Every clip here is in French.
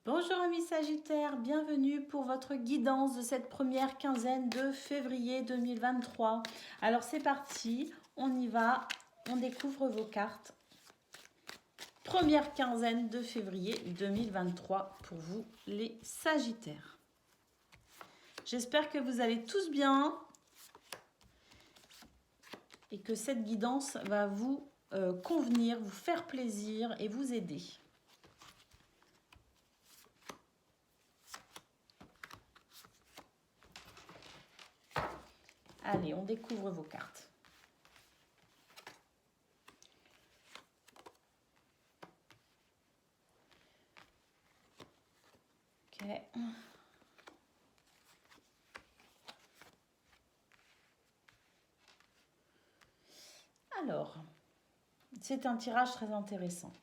Bonjour amis Sagittaires, bienvenue pour votre guidance de cette première quinzaine de février 2023. Alors c'est parti, on y va, on découvre vos cartes. Première quinzaine de février 2023 pour vous les Sagittaires. J'espère que vous allez tous bien et que cette guidance va vous convenir, vous faire plaisir et vous aider. Allez, on découvre vos cartes. Ok. Alors, c'est un tirage très intéressant.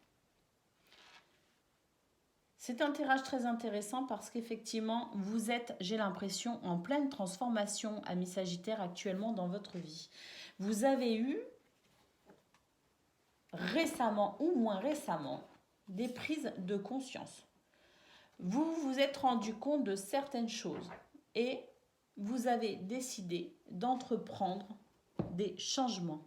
C'est un tirage très intéressant parce qu'effectivement, vous êtes, j'ai l'impression, en pleine transformation, amis Sagittaires, actuellement dans votre vie. Vous avez eu récemment ou moins récemment des prises de conscience. Vous vous êtes rendu compte de certaines choses et vous avez décidé d'entreprendre des changements.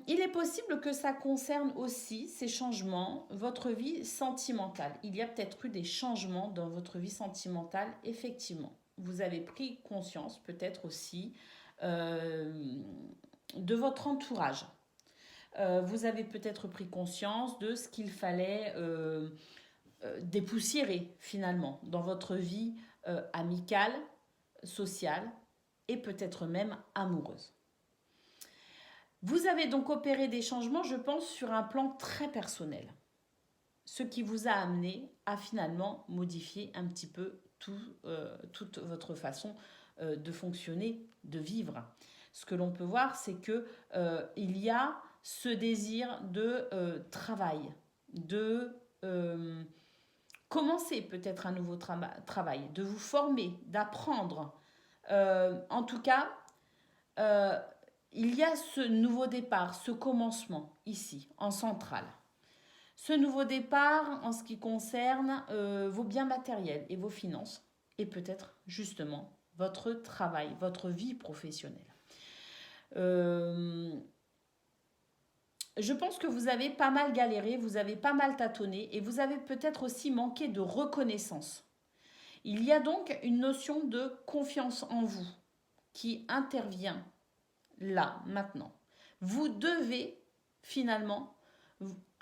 Il est possible que ça concerne aussi, ces changements, votre vie sentimentale. Il y a peut-être eu des changements dans votre vie sentimentale, effectivement. Vous avez pris conscience peut-être aussi de votre entourage. Vous avez peut-être pris conscience de ce qu'il fallait dépoussiérer finalement dans votre vie amicale, sociale et peut-être même amoureuse. Vous avez donc opéré des changements, je pense, sur un plan très personnel. Ce qui vous a amené à finalement modifier un petit peu toute votre façon de fonctionner, de vivre. Ce que l'on peut voir, c'est que il y a ce désir de travail, de commencer peut-être un nouveau travail, de vous former, d'apprendre. En tout cas, il y a ce nouveau départ, ce commencement ici, en centrale. Ce nouveau départ en ce qui concerne vos biens matériels et vos finances, et peut-être justement votre travail, votre vie professionnelle. Je pense que vous avez pas mal galéré, vous avez pas mal tâtonné et vous avez peut-être aussi manqué de reconnaissance. Il y a donc une notion de confiance en vous qui intervient là, maintenant. Vous devez finalement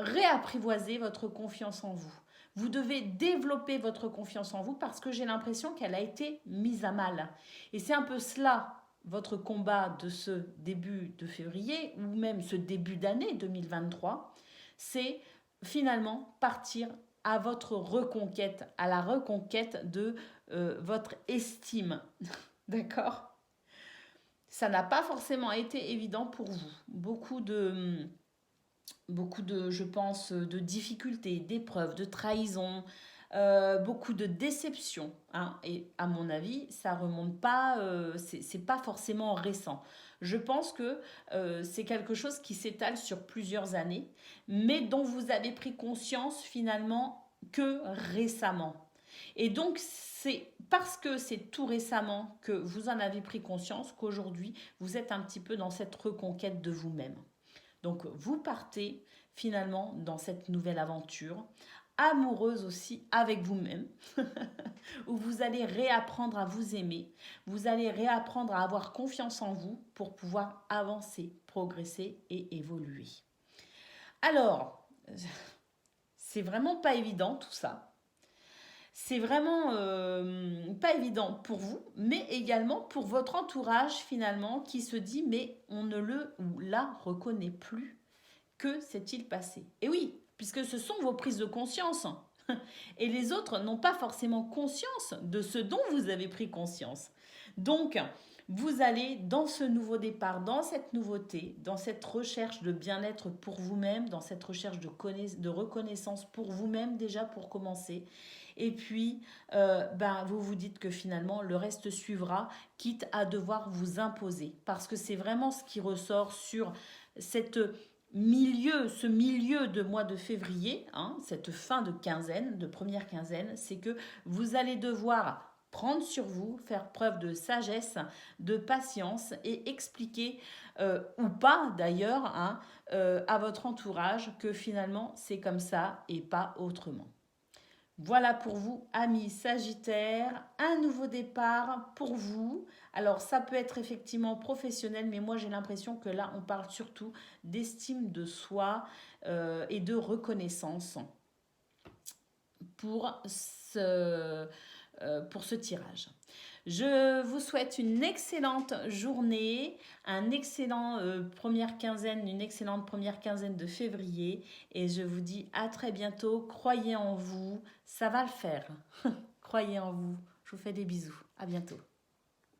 réapprivoiser votre confiance en vous. Vous devez développer votre confiance en vous parce que j'ai l'impression qu'elle a été mise à mal. Et c'est un peu cela, votre combat de ce début de février ou même ce début d'année 2023. C'est finalement partir à votre reconquête, à la reconquête de votre estime. D'accord ? Ça n'a pas forcément été évident pour vous. Beaucoup de, je pense, de difficultés, d'épreuves, de trahisons, beaucoup de déceptions. Hein. Et à mon avis, ça remonte pas, c'est pas forcément récent. Je pense que c'est quelque chose qui s'étale sur plusieurs années, mais dont vous avez pris conscience finalement que récemment. Et donc, c'est parce que c'est tout récemment que vous en avez pris conscience qu'aujourd'hui, vous êtes un petit peu dans cette reconquête de vous-même. Donc, vous partez finalement dans cette nouvelle aventure, amoureuse aussi avec vous-même, où vous allez réapprendre à vous aimer, vous allez réapprendre à avoir confiance en vous pour pouvoir avancer, progresser et évoluer. Alors, c'est vraiment pas évident tout ça. C'est vraiment pas évident pour vous, mais également pour votre entourage finalement qui se dit mais on ne le ou la reconnaît plus. Que s'est-il passé? Et oui, puisque ce sont vos prises de conscience. Et les autres n'ont pas forcément conscience de ce dont vous avez pris conscience. Donc, vous allez dans ce nouveau départ, dans cette nouveauté, dans cette recherche de bien-être pour vous-même, dans cette recherche de reconnaissance pour vous-même déjà pour commencer. Et puis, vous vous dites que finalement, le reste suivra, quitte à devoir vous imposer. Parce que c'est vraiment ce qui ressort sur cette ce milieu de mois de février, hein, cette fin de quinzaine, de première quinzaine, c'est que vous allez devoir prendre sur vous, faire preuve de sagesse, de patience et expliquer, ou pas d'ailleurs, hein, à votre entourage que finalement c'est comme ça et pas autrement. Voilà pour vous, amis Sagittaires, un nouveau départ pour vous. Alors ça peut être effectivement professionnel, mais moi j'ai l'impression que là on parle surtout d'estime de soi et de reconnaissance pour pour ce tirage. Je vous souhaite une excellente journée, un excellent une excellente première quinzaine de février et je vous dis à très bientôt. Croyez en vous, ça va le faire. Croyez en vous. Je vous fais des bisous. À bientôt.